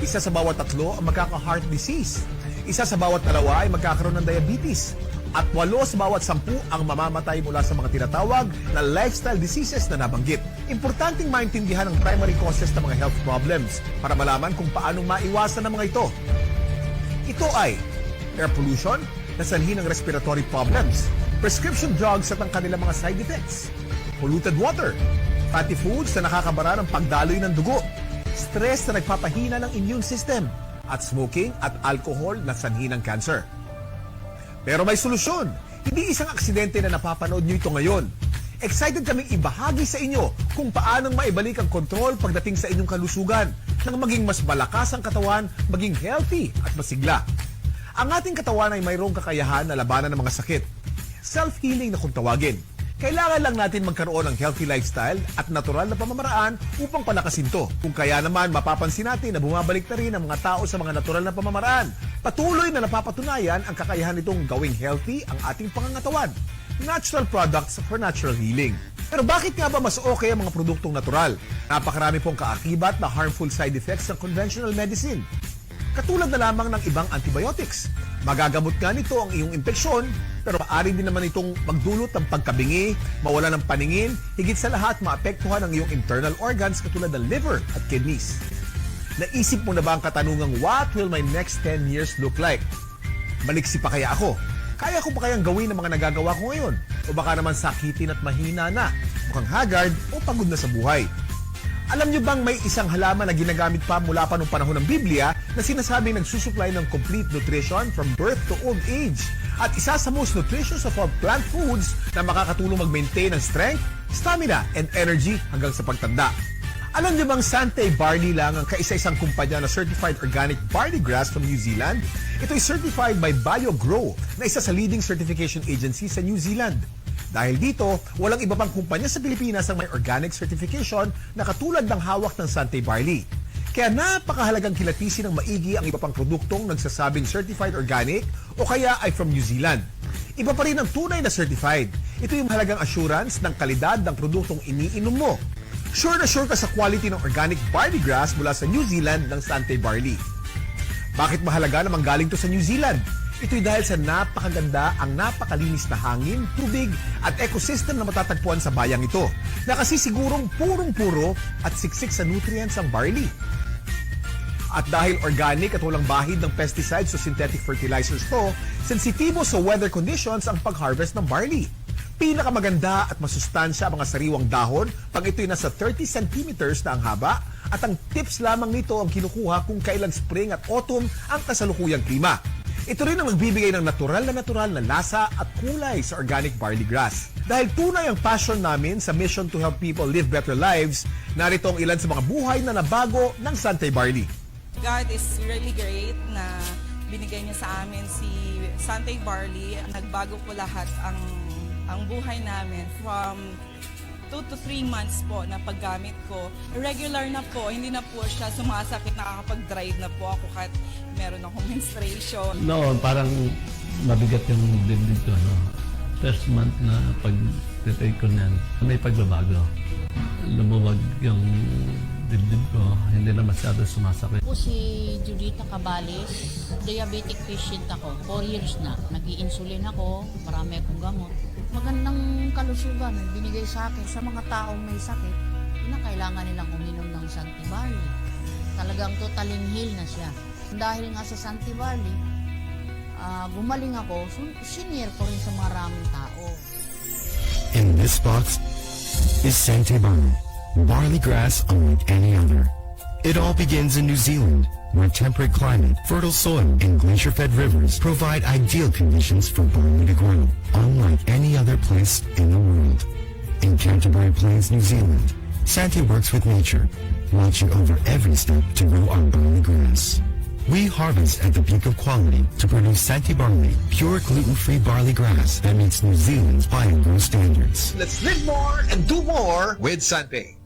Isa sa bawat 3 ang magkaka-heart disease. Isa sa bawat 2 ay magkakaroon ng diabetes. At 8 sa bawat 10 ang mamamatay mula sa mga tinatawag na lifestyle diseases na nabanggit. Importanteng maintindihan ang primary causes ng mga health problems para malaman kung paano maiwasan ang mga ito. Ito ay air pollution na sanhi ng respiratory problems, prescription drugs at ang kanilang mga side effects, polluted water, fatty foods na nakakabara ng pagdaloy ng dugo, stress na nagpapahina ng immune system, at smoking at alcohol na sanhi ng cancer. Pero may solusyon. Hindi isang aksidente na napapanood nyo ito ngayon. Excited kaming ibahagi sa inyo kung paanong maibalik ang kontrol pagdating sa inyong kalusugan nang maging mas malakas ang katawan, maging healthy at masigla. Ang ating katawan ay mayroong kakayahan na labanan ng mga sakit. Self-healing na kung tawagin. Kailangan lang natin magkaroon ng healthy lifestyle at natural na pamamaraan upang palakasin to. Kung kaya naman, mapapansin natin na bumabalik na rin ang mga tao sa mga natural na pamamaraan. Patuloy na napapatunayan ang kakayahan nitong gawing healthy ang ating pangangatawan. Natural products for natural healing. Pero bakit nga ba mas okay ang mga produktong natural? Napakarami pong kaakibat na harmful side effects ng conventional medicine. Katulad na lamang ng ibang antibiotics. Magagamot nga nito ang iyong impeksyon, pero maaari din naman itong magdulot ng pagkabingi, mawala ng paningin, higit sa lahat maapektuhan ang iyong internal organs katulad ng liver at kidneys. Naisip mo na ba ang katanungang, what will my next 10 years look like? Maliksi pa kaya ako? Kaya ko pa kayang gawin ang mga nagagawa ko ngayon? O baka naman sakitin at mahina na, mukhang haggard o pagod na sa buhay? Alam niyo bang may isang halaman na ginagamit pa mula pa noong panahon ng Biblia na sinasabing nagsusupply ng complete nutrition from birth to old age? At isa sa most nutritious of all plant foods na makakatulong mag-maintain ng strength, stamina, and energy hanggang sa pagtanda. Alam niyo bang Sante Barley lang ang kaisa-isang kumpanya na certified organic barley grass from New Zealand? Ito ay certified by BioGrow na isa sa leading certification agency sa New Zealand. Dahil dito, walang iba pang kumpanya sa Pilipinas ang may organic certification na katulad ng hawak ng Sante Barley. Kaya napakahalagang kilatisin ng maigi ang iba pang produktong nagsasabing certified organic o kaya ay from New Zealand. Iba pa rin ang tunay na certified. Ito yung mahalagang assurance ng kalidad ng produktong iniinom mo. Sure na sure ka sa quality ng organic barley grass mula sa New Zealand ng Sante Barley. Bakit mahalaga na manggaling to sa New Zealand? Ito'y dahil sa napakaganda ang napakalinis na hangin, tubig at ecosystem na matatagpuan sa bayang ito na kasi sigurong purong-puro at siksik sa nutrients ang barley. At dahil organic at walang bahid ng pesticides o synthetic fertilizers to, sensitibo sa weather conditions ang pag-harvest ng barley. Pinakamaganda at masustansya ang mga sariwang dahon pag ito'y nasa 30 centimeters na ang haba at ang tips lamang nito ang kinukuha kung kailan spring at autumn ang kasalukuyang klima. Ito rin ang nagbibigay ng natural na lasa at kulay sa organic barley grass. Dahil tunay ang passion namin sa mission to help people live better lives, narito ang ilan sa mga buhay na nabago ng Sante Barley. God is really great na binigay niya sa amin si Sante Barley. Nagbago po lahat ang buhay namin from 2 to 3 months po na paggamit ko. Regular na po, hindi na po siya sumasakit, nakakapag-drive na po ako kahit meron akong menstruation. No, parang mabigat yung dibdib ko. No? First month na pag-take ko niyan, may pagbabago. Lumuwag yung dibdib ko, hindi na masyado sumasakit. Ako si Judita Cabalis, diabetic patient ako, 4 years na. Nag-i-insulin ako, marami akong gamot. Magandang kalusugan binigay sa akin sa mga taong may sakit na kailangan nilang uminom ng Sante Barley. Talagang totaling heal na siya. Dahil nga sa Sante Barley, gumaling ako, senior ko rin sa maraming tao. In this box is Sante Barley, barley grass unlike any other. It all begins in New Zealand, where temperate climate, fertile soil, and glacier-fed rivers provide ideal conditions for barley to grow, unlike any other place in the world. In Canterbury Plains, New Zealand, Sante works with nature, watching over every step to grow our barley grass. We harvest at the peak of quality to produce Sante Barley, pure gluten-free barley grass that meets New Zealand's BioGrow standards. Let's live more and do more with Sante.